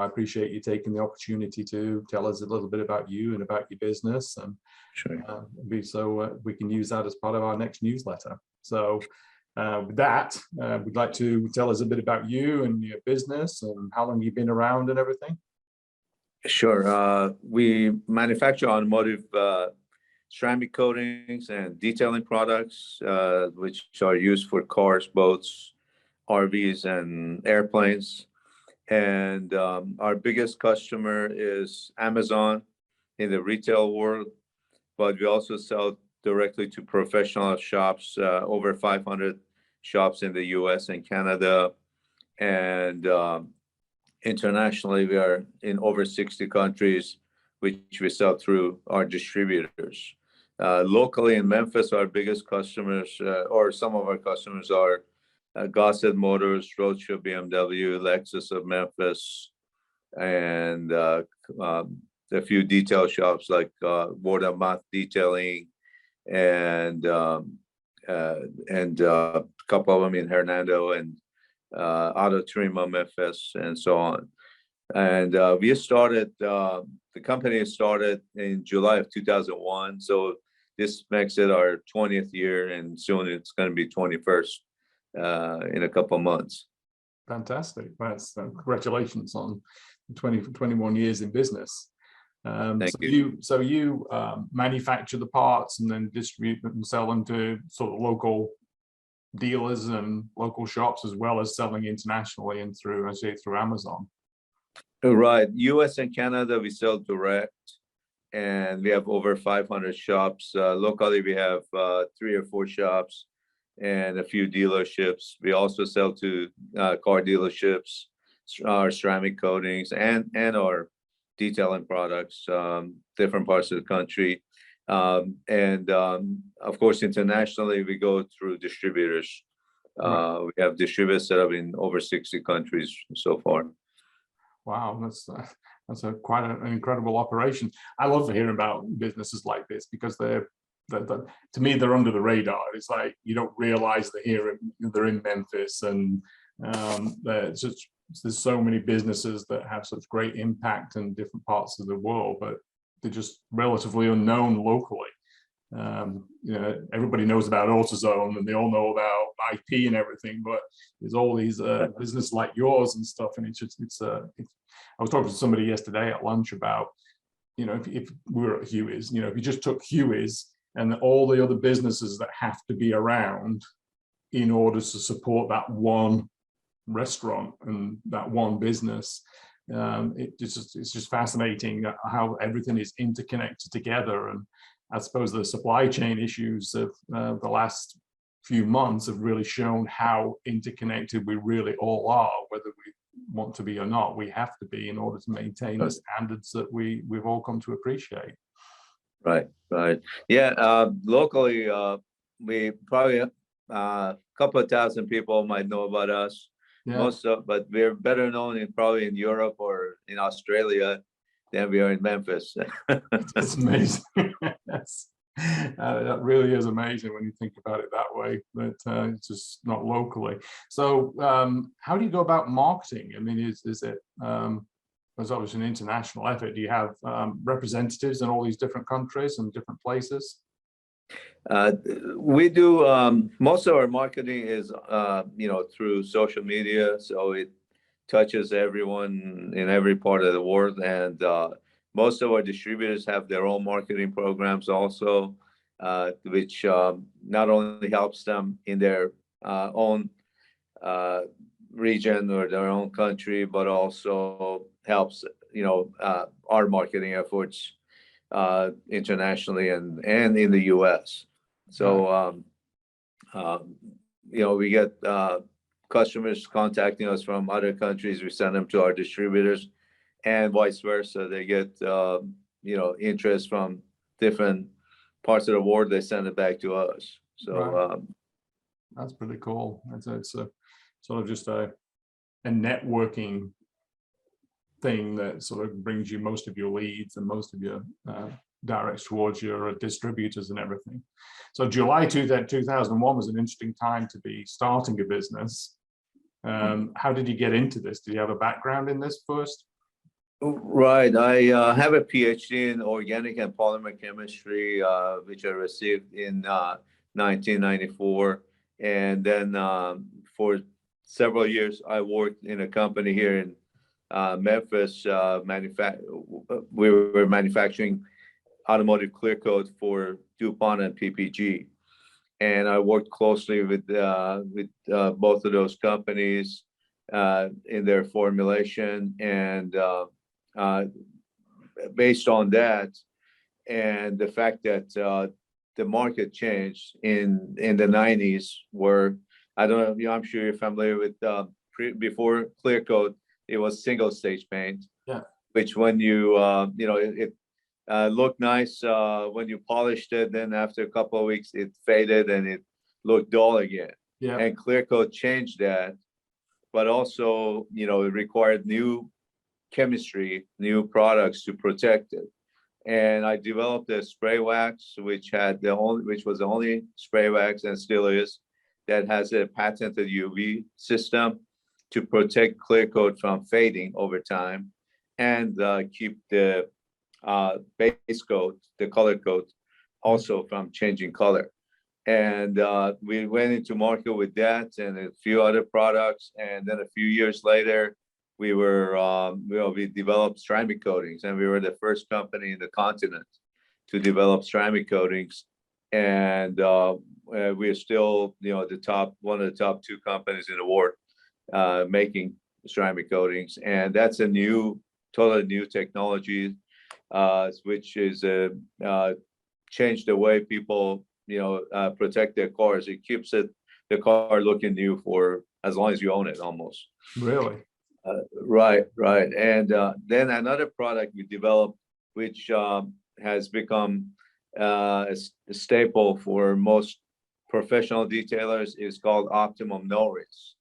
I appreciate you taking the opportunity to tell us a little bit about you and about your business, and Sure. we can use that as part of our next newsletter. So with that, we'd like to tell us a bit about you and your business and how long you've been around and everything. Sure. We manufacture automotive ceramic coatings and detailing products, which are used for cars, boats, RVs, and airplanes. And our biggest customer is Amazon in the retail world, but we also sell directly to professional shops, over 500 shops in the US and Canada. And internationally, we are in over 60 countries, which we sell through our distributors. Locally in Memphis, our biggest customers, or some of our customers, are Ghodouss Motors, Roadshow BMW, Lexus of Memphis, and a few detail shops like Word of Mouth Detailing, and a couple of them in Hernando and Auto Trima, Memphis, and so on. And the company started in July of 2001. So this makes it our 20th year, and soon it's going to be 21st in a couple of months. Fantastic. That's congratulations on 21 years in business. Thank you. So you manufacture the parts and then distribute them and sell them to sort of local dealers and local shops, as well as selling internationally and through Amazon. Right. US and Canada, we sell direct, and we have over 500 shops. Locally, we have 3 or 4 shops and a few dealerships. We also sell to car dealerships, our ceramic coatings, and our detailing products, different parts of the country. And of course, internationally, we go through distributors. Right. We have distributors set up in over 60 countries so far. Wow, that's quite an incredible operation. I love hearing about businesses like this because they're to me, they're under the radar. It's like you don't realize they're in Memphis, and there's so many businesses that have such great impact in different parts of the world, but they're just relatively unknown locally. Everybody knows about AutoZone, and they all know about IP and everything, but there's all these businesses like yours and stuff, and I was talking to somebody yesterday at lunch about, if we were at Huey's, if you just took Huey's and all the other businesses that have to be around in order to support that one restaurant and that one business, it's just fascinating how everything is interconnected together. And I suppose the supply chain issues of the last few months have really shown how interconnected we really all are, whether we want to be or not. We have to be in order to maintain the standards that we've all come to appreciate. Right. Yeah, locally, we probably a couple of thousand people might know about us. Yeah. But we're better known probably in Europe or in Australia than we are in Memphis. That's amazing. That really is amazing when you think about it that way, but it's just not locally. So how do you go about marketing? I mean, is it, there's obviously an international effort. Do you have representatives in all these different countries and different places? We do, most of our marketing is, through social media. So it touches everyone in every part of the world. And most of our distributors have their own marketing programs also, which not only helps them in their own region or their own country, but also helps, our marketing efforts internationally and in the US. So, we get customers contacting us from other countries. We send them to our distributors, and vice versa. They get, interest from different parts of the world. They send it back to us. So right. That's pretty cool. It's a sort of just a networking thing that sort of brings you most of your leads and most of your directs towards your distributors and everything. So July 2001 was an interesting time to be starting a business. How did you get into this? Did you have a background in this first? Right. I have a PhD in organic and polymer chemistry, which I received in 1994. And then for several years, I worked in a company here in Memphis. We were manufacturing automotive clear coat for DuPont and PPG. And I worked closely with both of those companies in their formulation, and based on that and the fact that the market changed in the 90s, where I don't know, I'm sure you're familiar with before clear coat, it was single stage paint. Yeah. Which when you it looked nice when you polished it, then after a couple of weeks it faded and it looked dull again. Yeah. And clear coat changed that, but also it required new chemistry, new products to protect it. And I developed a spray wax, which was the only spray wax, and still is, that has a patented UV system to protect clear coat from fading over time, and keep the base coat, the color coat, also from changing color. And we went into market with that and a few other products. And then a few years later, we developed ceramic coatings, and we were the first company in the continent to develop ceramic coatings. And we're still, one of the top two companies in the world making ceramic coatings. And that's a totally new technology, which is changed the way people protect their cars. It keeps the car looking new for as long as you own it, almost. Really? Right. And then another product we developed, which has become a staple for most professional detailers, is called Optimum No Risk.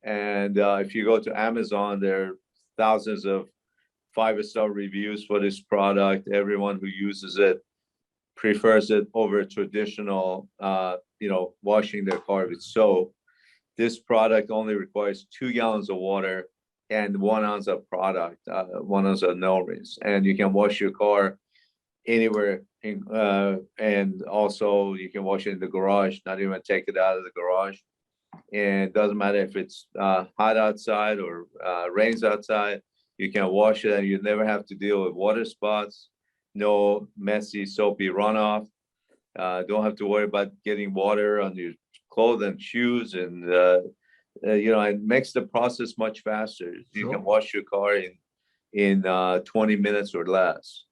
And if you go to Amazon, there are thousands of 5-star reviews for this product. Everyone who uses it prefers it over traditional, washing their car with soap. This product only requires 2 gallons of water and 1 ounce of product, 1 ounce of no rinse, and you can wash your car anywhere. And also you can wash it in the garage, not even take it out of the garage. And it doesn't matter if it's hot outside or rains outside, you can wash it and you never have to deal with water spots, no messy soapy runoff. Don't have to worry about getting water on your clothes and shoes, and it makes the process much faster. You Sure. can wash your car in 20 minutes or less.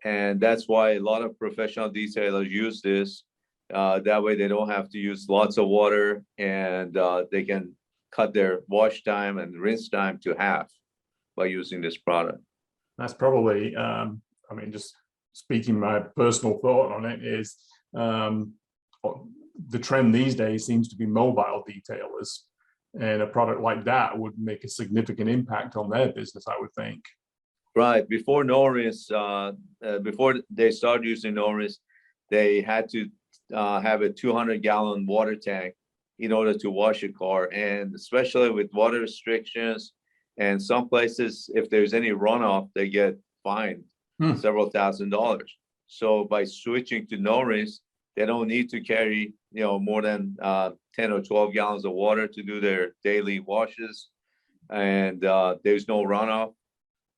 And that's why a lot of professional detailers use this. That way they don't have to use lots of water, and they can cut their wash time and rinse time to half by using this product. That's probably, just speaking my personal thought on it is, the trend these days seems to be mobile detailers, and a product like that would make a significant impact on their business, I would think. Right. Before no-rinse, before they started using no-rinse, they had to have a 200-gallon water tank in order to wash a car. And especially with water restrictions, and some places, if there's any runoff, they get fined several $1,000s. So by switching to no-rinse, they don't need to carry more than 10 or 12 gallons of water to do their daily washes, and there's no runoff,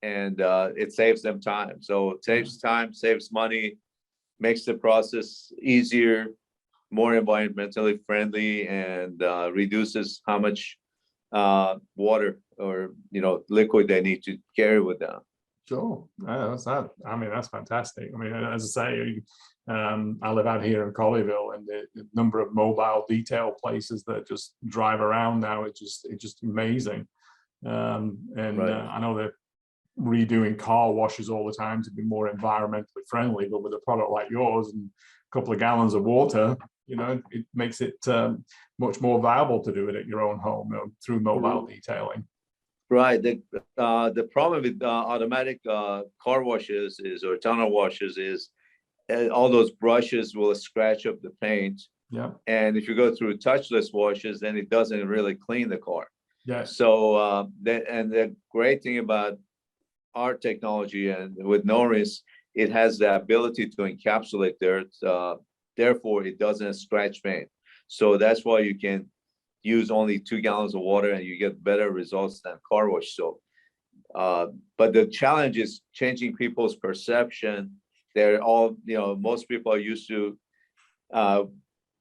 and it saves them time. So it saves time, saves money, makes the process easier, more environmentally friendly, and reduces how much water or liquid they need to carry with them. Sure. That's fantastic. As I say, I live out here in Colleyville, and the number of mobile detail places that just drive around now, it's just amazing. Right. I know they're redoing car washes all the time to be more environmentally friendly, but with a product like yours and a couple of gallons of water, it makes it much more viable to do it at your own home through mobile detailing. Right. The problem with automatic car washes or tunnel washes is all those brushes will scratch up the paint. Yeah. And if you go through touchless washes, then it doesn't really clean the car. Yeah. So the great thing about our technology and with no-rinse, it has the ability to encapsulate dirt. Therefore, it doesn't scratch paint. So that's why you can use only 2 gallons of water and you get better results than car wash soap. But the challenge is changing people's perception. They're all, most people are used to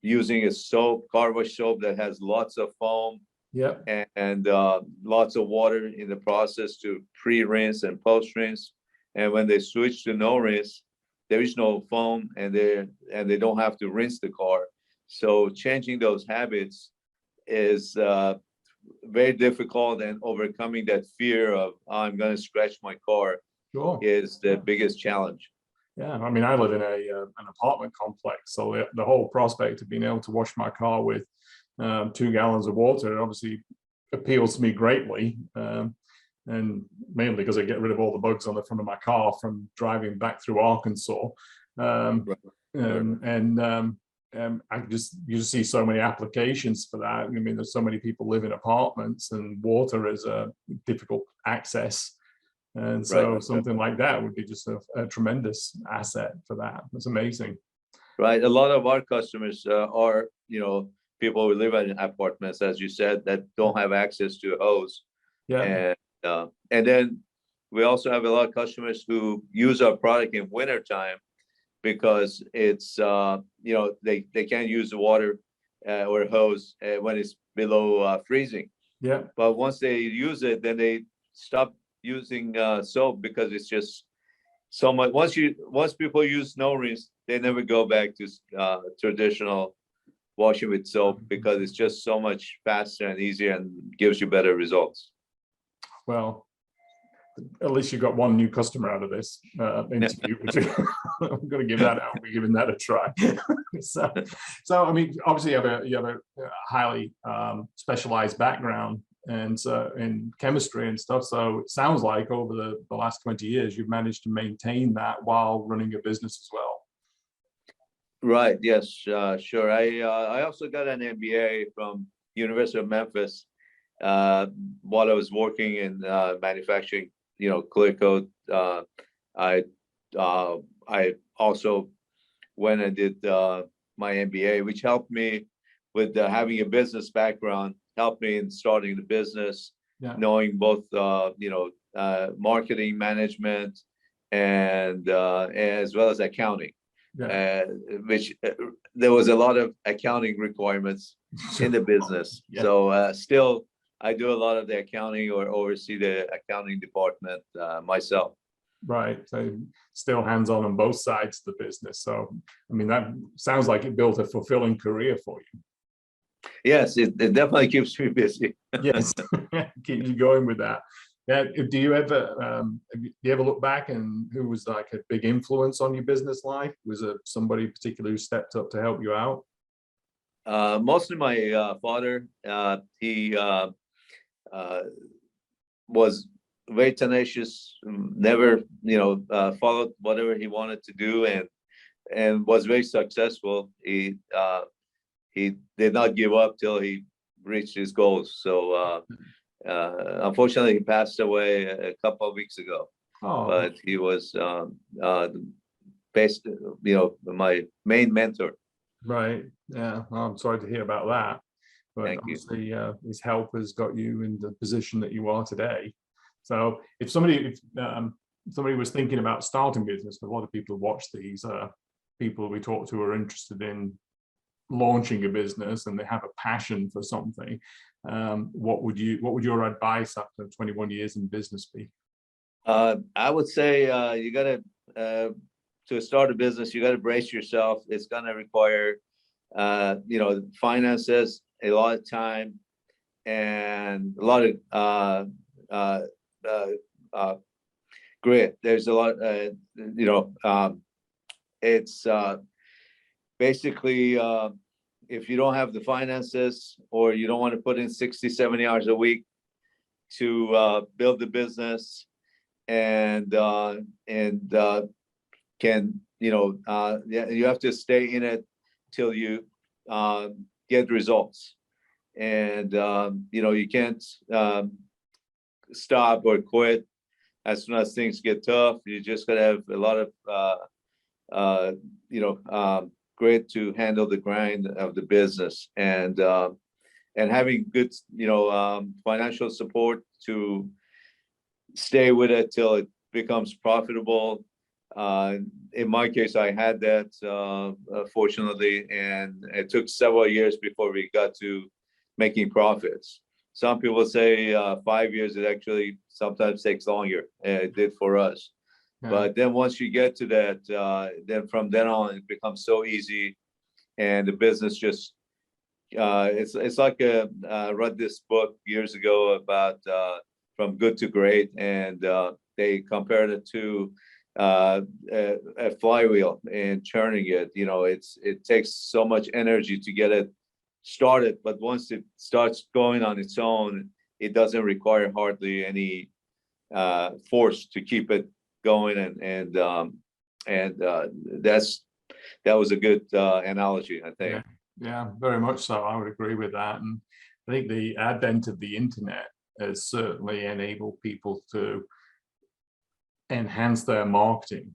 using a soap, car wash soap that has lots of foam. Yeah. And lots of water in the process to pre-rinse and post-rinse. And when they switch to no rinse, there is no foam and they don't have to rinse the car. So changing those habits is very difficult, and overcoming that fear of I'm going to scratch my car is the biggest challenge. Yeah, I mean, I live in an apartment complex, so the whole prospect of being able to wash my car with 2 gallons of water obviously appeals to me greatly, and mainly because I get rid of all the bugs on the front of my car from driving back through Arkansas. I you just see so many applications for that. I mean, there's so many people live in apartments, and water is a difficult access. And so something like that would be just a tremendous asset for that. That's amazing. Right. A lot of our customers are, people who live in apartments, as you said, that don't have access to a hose. Yeah. And then we also have a lot of customers who use our product in wintertime because it's, they can't use the water or hose when it's below freezing. Yeah. But once they use it, then they stop using soap because it's just so much. Once people use no rinse, they never go back to traditional washing with soap because it's just so much faster and easier and gives you better results. Well, at least you got one new customer out of this interview. I'm going to give that out. We're giving that a try. so I mean, obviously you have a highly specialized background and in chemistry and stuff. So it sounds like over the last 20 years, you've managed to maintain that while running a business as well. Right. Yes. Sure. I also got an MBA from University of Memphis while I was working in manufacturing, clear coat. I also went and did my MBA, which helped me with having a business background, helped me in starting the business, knowing both, marketing management and as well as accounting. Which there was a lot of accounting requirements in the business. So still, I do a lot of the accounting or oversee the accounting department myself. Right. So still hands-on on both sides of the business. So, I mean, that sounds like it built a fulfilling career for you. Yes, it definitely keeps me busy. Yes, keep you going with that. Yeah. Do you ever look back and who was like a big influence on your business life? Was it somebody particular who stepped up to help you out? Mostly my father. He was very tenacious, never, followed whatever he wanted to do, and was very successful. He did not give up till he reached his goals. So unfortunately, he passed away a couple of weeks ago. But he was based, my main mentor. Right. Yeah. Well, I'm sorry to hear about that. But Thank obviously, his help has got you in the position that you are today. So if somebody was thinking about starting business, a lot of people who watch these people we talk to are interested in launching a business and they have a passion for something. What would your advice after 21 years in business be? I would say you got to start a business, you got to brace yourself. It's going to require, finances, a lot of time, and a lot of grit. There's a lot, it's basically, if you don't have the finances or you don't want to put in 60, 70 hours a week to build the business and can, you have to stay in it till you get results. And, you can't stop or quit as soon as things get tough, you just gotta have a lot of grit to handle the grind of the business, and having good financial support to stay with it till it becomes profitable. In my case, I had that, fortunately, and it took several years before we got to making profits. Some people say 5 years. It actually sometimes takes longer. It did for us. Yeah. But then once you get to that, then from then on, it becomes so easy, and the business just it's like I read this book years ago about from good to great, and they compared it to a flywheel and churning it. It takes so much energy to get it started, but once it starts going on its own, it doesn't require hardly any force to keep it going, and that was a good analogy, I think. Yeah, very much so. I would agree with that. And I think the advent of the internet has certainly enabled people to enhance their marketing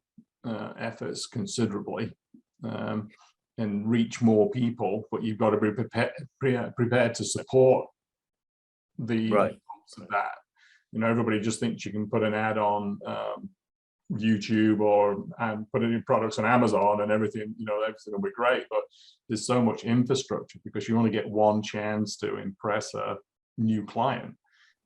efforts considerably, and reach more people, but you've got to be prepared to support the results of that. Everybody just thinks you can put an ad on YouTube and put any products on Amazon and everything, everything will be great, but there's so much infrastructure because you only get one chance to impress a new client.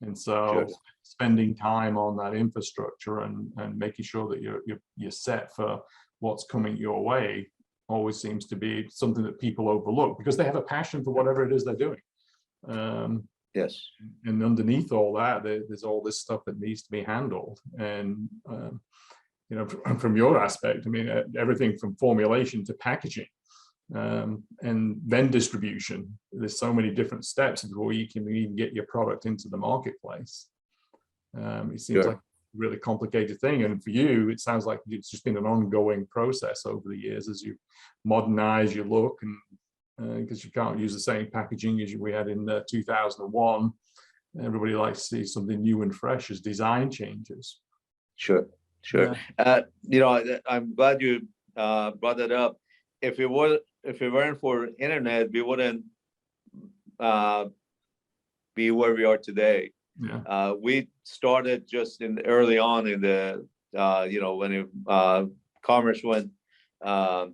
And so spending time on that infrastructure and making sure that you're set for what's coming your way always seems to be something that people overlook because they have a passion for whatever it is they're doing. Yes. And underneath all that, there's all this stuff that needs to be handled. And from your aspect, I mean, everything from formulation to packaging, and then distribution. There's so many different steps before you can even get your product into the marketplace. It seems like a really complicated thing. And for you, it sounds like it's just been an ongoing process over the years as you modernize your look, and because you can't use the same packaging as we had in 2001. Everybody likes to see something new and fresh as design changes. Sure. I'm glad you brought that up. If it weren't for internet, we wouldn't be where we are today. Yeah. We started just early on in the when commerce went,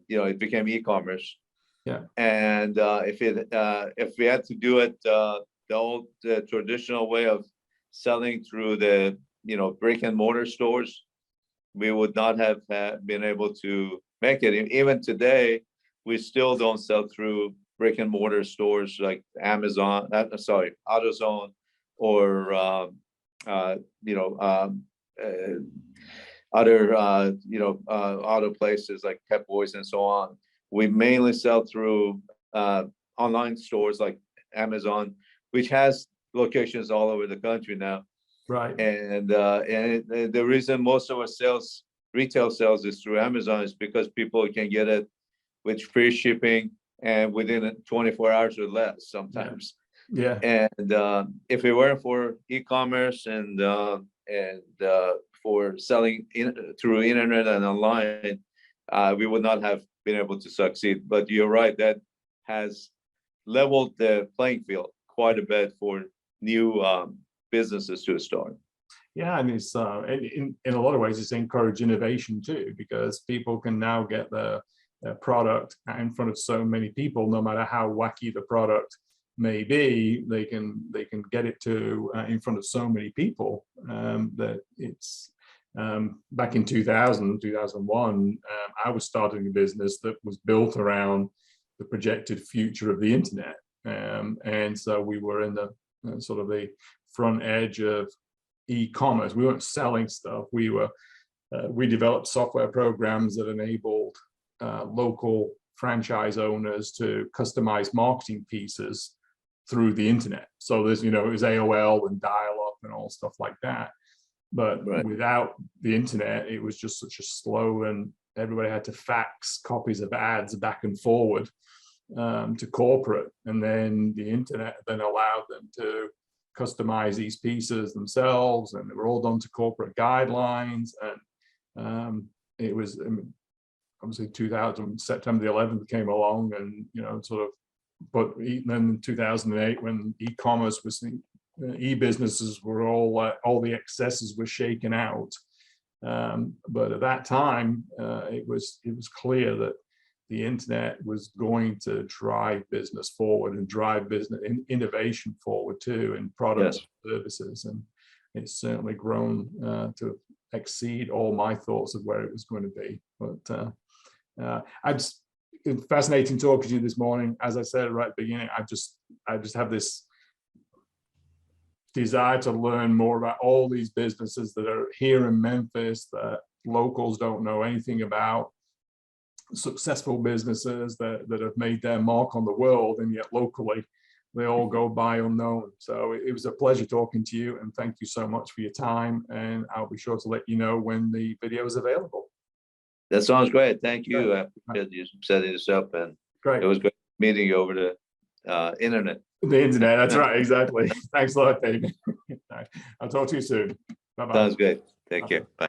it became e-commerce. Yeah. And if we had to do it the old traditional way of selling through the brick and mortar stores, we would not have been able to make it. Even today, we still don't sell through brick and mortar stores like Amazon, AutoZone, or other auto places like Pep Boys and so on. We mainly sell through online stores like Amazon, which has locations all over the country now. Right. And the reason most of our retail sales is through Amazon is because people can get it with free shipping and within 24 hours or less sometimes. Yeah. And if it weren't for e-commerce and for selling through internet and online, we would not have been able to succeed. But you're right, that has leveled the playing field quite a bit for new businesses to start. Yeah, and it's in a lot of ways it's encouraged innovation too, because people can now get their product in front of so many people, no matter how wacky the product may be. They can get it to in front of so many people that it's back in 2001. I was starting a business that was built around the projected future of the internet, and so we were in the sort of the front edge of e-commerce. We weren't selling stuff. We developed software programs that enabled local franchise owners to customize marketing pieces through the internet. So there's, it was AOL and dial-up and all stuff like that. But without the internet, it was just such a slow, and everybody had to fax copies of ads back and forward to corporate. And then the internet then allowed them to customize these pieces themselves, and they were all done to corporate guidelines. And it was obviously 2000, September the 11th came along, and sort of. But then in 2008, when e-commerce was, e-businesses were all the excesses were shaken out. But at that time, it was clear that the internet was going to drive business forward and drive business innovation forward too, in products and services. And it's certainly grown to exceed all my thoughts of where it was going to be. But it's fascinating talking to you this morning. As I said right at the beginning, I just have this desire to learn more about all these businesses that are here in Memphis that locals don't know anything about, successful businesses that have made their mark on the world, and yet locally they all go by unknown. So it was a pleasure talking to you, and thank you so much for your time, and I'll be sure to let you know when the video is available. That sounds great. Thank you. I appreciate you setting this up, and it was great meeting you over the internet. The internet, that's right, exactly. Thanks a lot, David. I'll talk to you soon. Bye-bye. Sounds good. Take care. Bye.